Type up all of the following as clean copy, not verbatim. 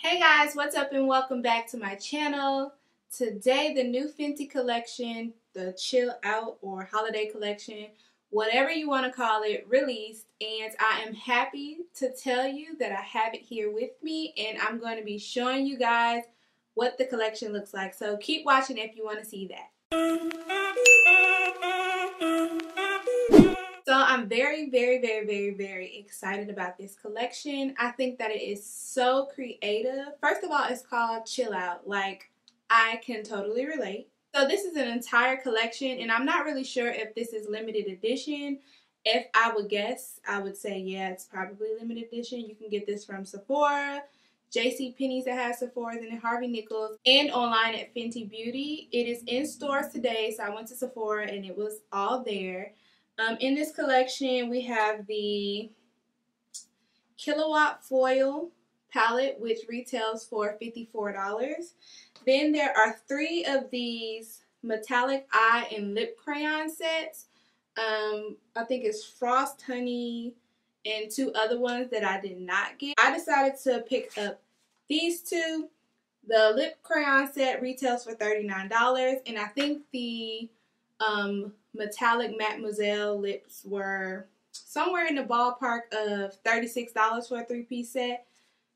Hey guys, what's up and welcome back to my channel. Today the new Fenty collection, the Chillowt or holiday collection, whatever you want to call it, released, and I am happy to tell you that I have it here with me and I'm going to be showing you guys what the collection looks like. So keep watching if you want to see that. So I'm very excited about this collection. I think that it is so creative. First of all, it's called Chillowt. Like, I can totally relate. So this is an entire collection, and I'm not really sure if this is limited edition. If I would guess, I would say, yeah, it's probably limited edition. You can get this from Sephora, JCPenney's that has Sephora's in it, Harvey Nichols, and online at Fenty Beauty. It is in stores today, so I went to Sephora and it was all there. In this collection, we have the Killawatt foil palette, which retails for $54. Then there are 3 of these metallic eye and lip crayon sets. I think it's Frost, Hunny, and 2 other ones that I did not get. I decided to pick up these 2. The lip crayon set retails for $39, and I think the metallic Mademoiselle lips were somewhere in the ballpark of $36 for a 3-piece set.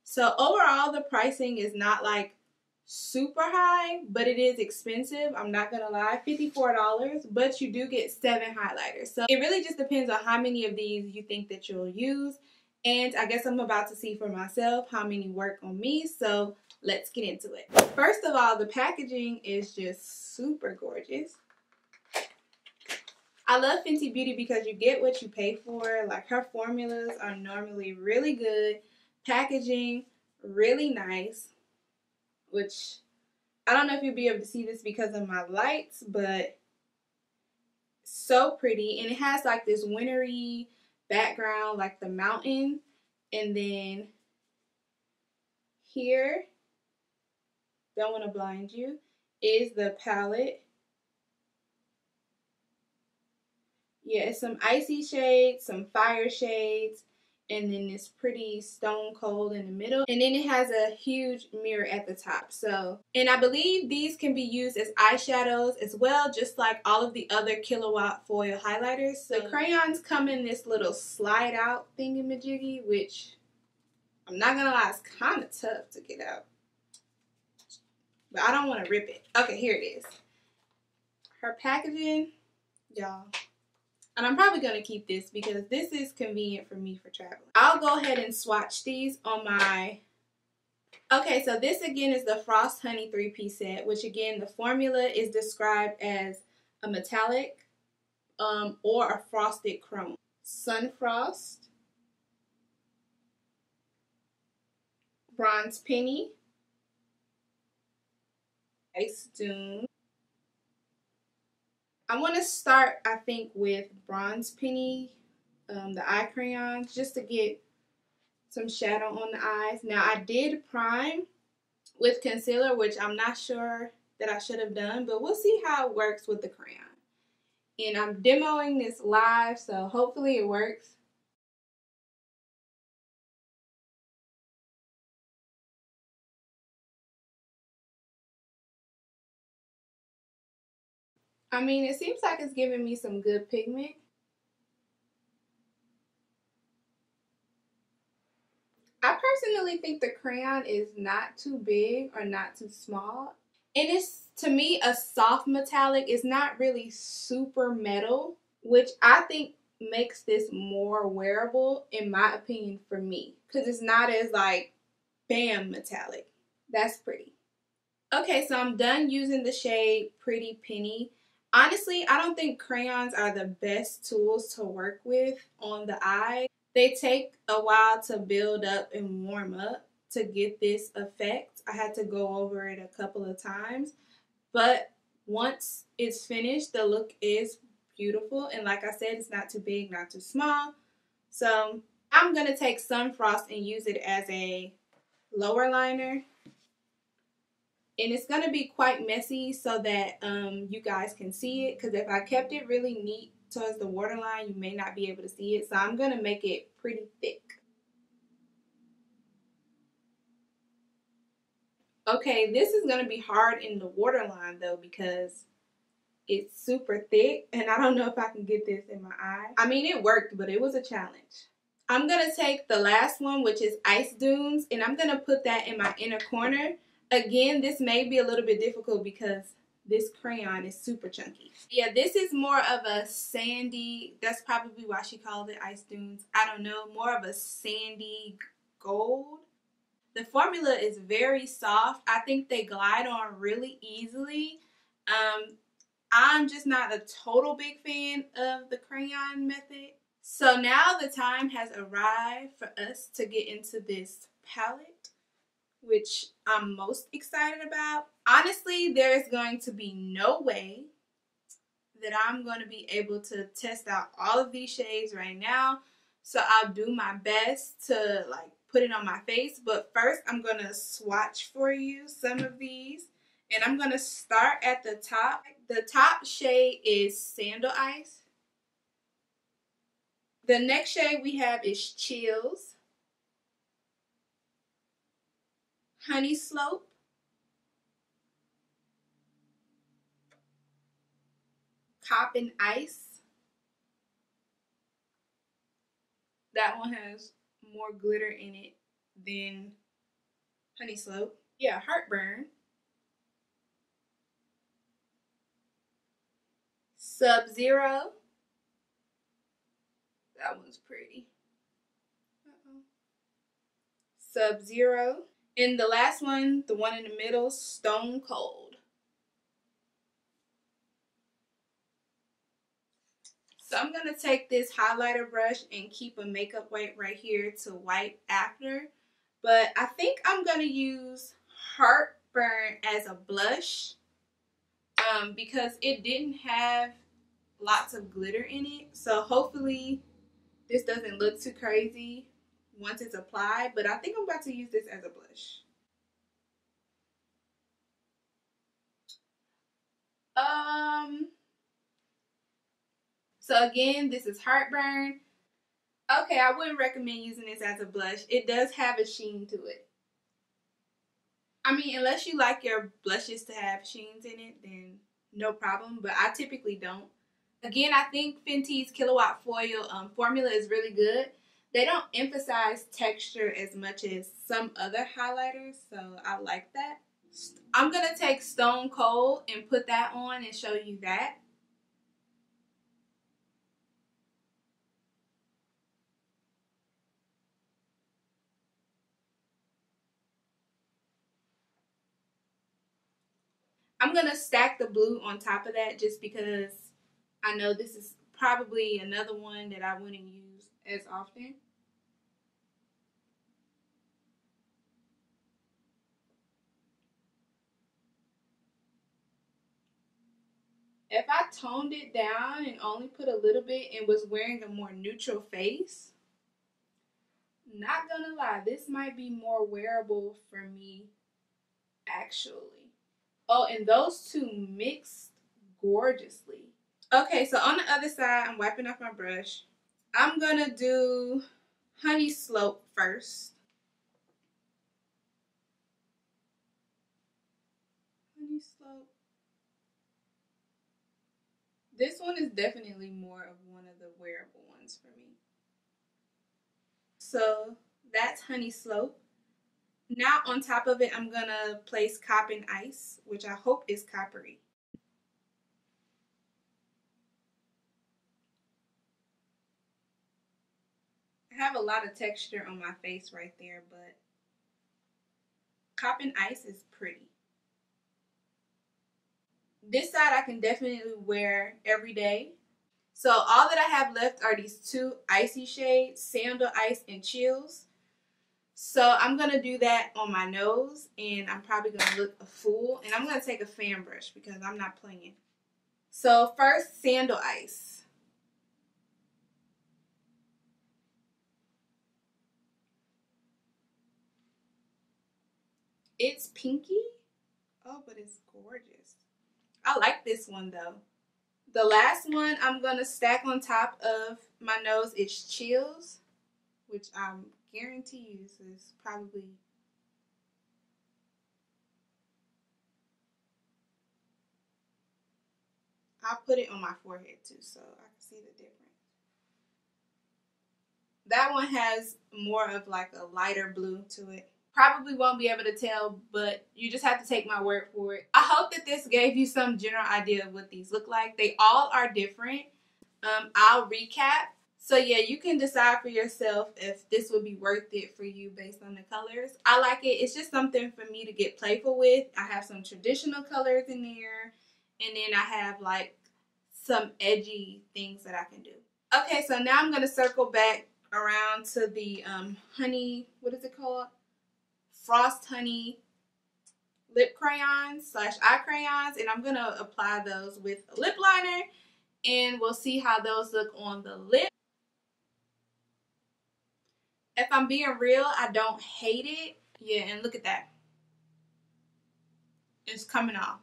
So overall the pricing is not like super high, but it is expensive. I'm not gonna lie, $54, but you do get 7 highlighters. So it really just depends on how many of these you think that you'll use. And I guess I'm about to see for myself how many work on me. So let's get into it. First of all, the packaging is just super gorgeous. I love Fenty Beauty because you get what you pay for. Like, her formulas are normally really good. Packaging, really nice. Which, I don't know if you'll be able to see this because of my lights, but so pretty. And it has like this wintry background, like the mountain. And then here, don't want to blind you, is the palette. Yeah, it's some icy shades, some fire shades, and then this pretty stone cold in the middle. And then it has a huge mirror at the top. So, and I believe these can be used as eyeshadows as well, just like all of the other Killawatt foil highlighters. So the crayons come in this little slide out thingamajiggy, which I'm not gonna lie, it's kind of tough to get out. But I don't want to rip it. Okay, here it is. Her packaging, y'all. And I'm probably going to keep this because this is convenient for me for traveling. I'll go ahead and swatch these on my... Okay, so this again is the Frost Hunny 3-piece set, which again, the formula is described as a metallic or a frosted chrome. Sunfrost, Bronze Penny, Ice Dune. I want to start, I think, with Bronze Penny, the eye crayons, just to get some shadow on the eyes. Now, I did prime with concealer, which I'm not sure that I should have done, but we'll see how it works with the crayon. And I'm demoing this live, so hopefully it works. I mean, it seems like it's giving me some good pigment. I personally think the crayon is not too big or not too small. And it's, to me, a soft metallic. It's not really super metal, which I think makes this more wearable, in my opinion, for me. Because it's not as, like, bam metallic. That's pretty. Okay, so I'm done using the shade Pretty Penny. Honestly, I don't think crayons are the best tools to work with on the eye. They take a while to build up and warm up to get this effect. I had to go over it a couple of times. But once it's finished, the look is beautiful. And like I said, it's not too big, not too small. So I'm going to take Sunfrost and use it as a lower liner. And it's going to be quite messy so that you guys can see it. Because if I kept it really neat towards the waterline, you may not be able to see it. So I'm going to make it pretty thick. Okay, this is going to be hard in the waterline though because it's super thick and I don't know if I can get this in my eye. I mean, it worked, but it was a challenge. I'm going to take the last one, which is Ice Dunes, and I'm going to put that in my inner corner. Again, this may be a little bit difficult because this crayon is super chunky. Yeah, this is more of a sandy, that's probably why she called it Ice Dunes. I don't know, more of a sandy gold. The formula is very soft. I think they glide on really easily. I'm just not a total big fan of the crayon method. So now the time has arrived for us to get into this palette, which I'm most excited about. Honestly, there is going to be no way that I'm going to be able to test out all of these shades right now. So I'll do my best to like put it on my face. But first, I'm going to swatch for you some of these. And I'm going to start at the top. The top shade is Sandal Ice. The next shade we have is Chills, Honey Slope, Cop and Ice. That one has more glitter in it than Honey Slope. Yeah, Heartburn. Sub-Zero. That one's pretty. Sub-Zero. And the last one, the one in the middle, Stone Cold. So I'm going to take this highlighter brush and keep a makeup wipe right here to wipe after. But I think I'm going to use Heartburn as a blush because it didn't have lots of glitter in it. So hopefully this doesn't look too crazy once it's applied, but I think I'm about to use this as a blush. So again, this is Heartburn. Okay, I wouldn't recommend using this as a blush. It does have a sheen to it. I mean, unless you like your blushes to have sheens in it, then no problem, but I typically don't. Again, I think Fenty's Killawatt Foil formula is really good. They don't emphasize texture as much as some other highlighters, so I like that. I'm going to take Stone Cold and put that on and show you that. I'm going to stack the blue on top of that just because I know this is probably another one that I wouldn't use as often. If I toned it down and only put a little bit and was wearing a more neutral face, not gonna lie, this might be more wearable for me actually. Oh, and those two mixed gorgeously. Okay, so on the other side, I'm wiping off my brush. I'm gonna do Honey Slope first. Honey Slope. This one is definitely more of one of the wearable ones for me. So that's Honey Slope. Now on top of it, I'm gonna place Cop and Ice, which I hope is coppery. I have a lot of texture on my face right there, but Cop and Ice is pretty. This side I can definitely wear every day. So all that I have left are these two icy shades, Sandal Ice and Chills. So I'm going to do that on my nose, and I'm probably going to look a fool. And I'm going to take a fan brush because I'm not playing. So first, Sandal Ice. It's pinky. Oh, but it's gorgeous. I like this one though. The last one I'm going to stack on top of my nose is Chills, which I'm guarantee you this is probably I'll put it on my forehead too so I can see the difference. That one has more of like a lighter blue to it. Probably won't be able to tell, but you just have to take my word for it. I hope that this gave you some general idea of what these look like. They all are different. I'll recap. So yeah, you can decide for yourself if this would be worth it for you based on the colors. I like it. It's just something for me to get playful with. I have some traditional colors in there, and then I have like some edgy things that I can do. Okay, so now I'm going to circle back around to the Honey, what is it called? Frost Honey lip crayons / eye crayons, and I'm going to apply those with a lip liner, and we'll see how those look on the lip. If I'm being real, I don't hate it. Yeah, and look at that. It's coming off.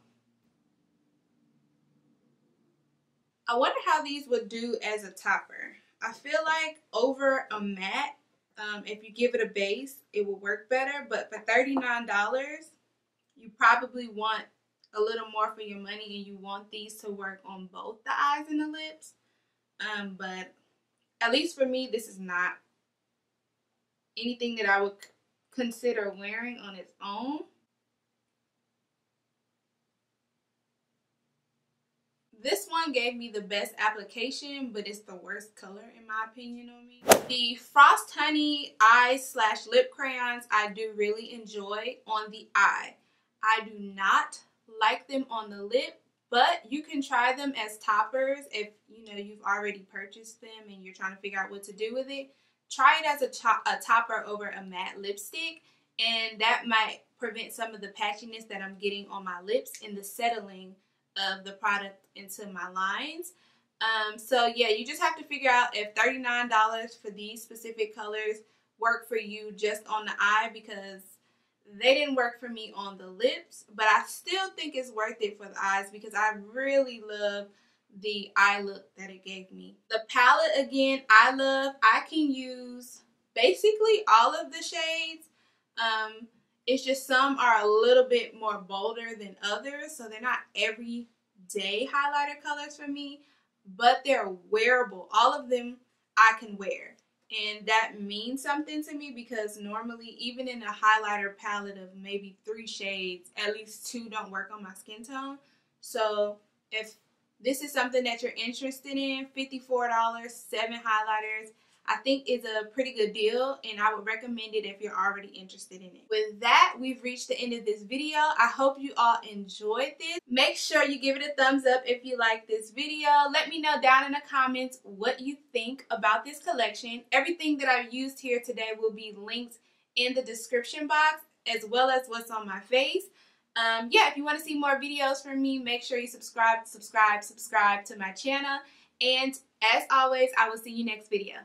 I wonder how these would do as a topper. I feel like over a matte, if you give it a base, it will work better. But for $39, you probably want a little more for your money, and you want these to work on both the eyes and the lips. But at least for me, this is not anything that I would consider wearing on its own. This one gave me the best application, but it's the worst color in my opinion on me. The Frost Honey eyes / lip crayons I do really enjoy on the eye. I do not like them on the lip, but you can try them as toppers if you know you've already purchased them and you're trying to figure out what to do with it. Try it as a topper over a matte lipstick, and that might prevent some of the patchiness that I'm getting on my lips and the settling of the product into my lines. So yeah, you just have to figure out if $39 for these specific colors work for you just on the eye, because they didn't work for me on the lips, but I still think it's worth it for the eyes because I really love the eye look that it gave me. The palette, again, I love. I can use basically all of the shades. It's just some are a little bit more bolder than others, so they're not everyday highlighter colors for me, but they're wearable. All of them I can wear, and that means something to me because normally, even in a highlighter palette of maybe 3 shades, at least 2 don't work on my skin tone. So if this is something that you're interested in, $54, 7 highlighters, I think is a pretty good deal, and I would recommend it if you're already interested in it. With that, we've reached the end of this video. I hope you all enjoyed this. Make sure you give it a thumbs up if you like this video. Let me know down in the comments what you think about this collection. Everything that I've used here today will be linked in the description box, as well as what's on my face. Yeah, if you want to see more videos from me, make sure you subscribe to my channel. And as always, I will see you next video.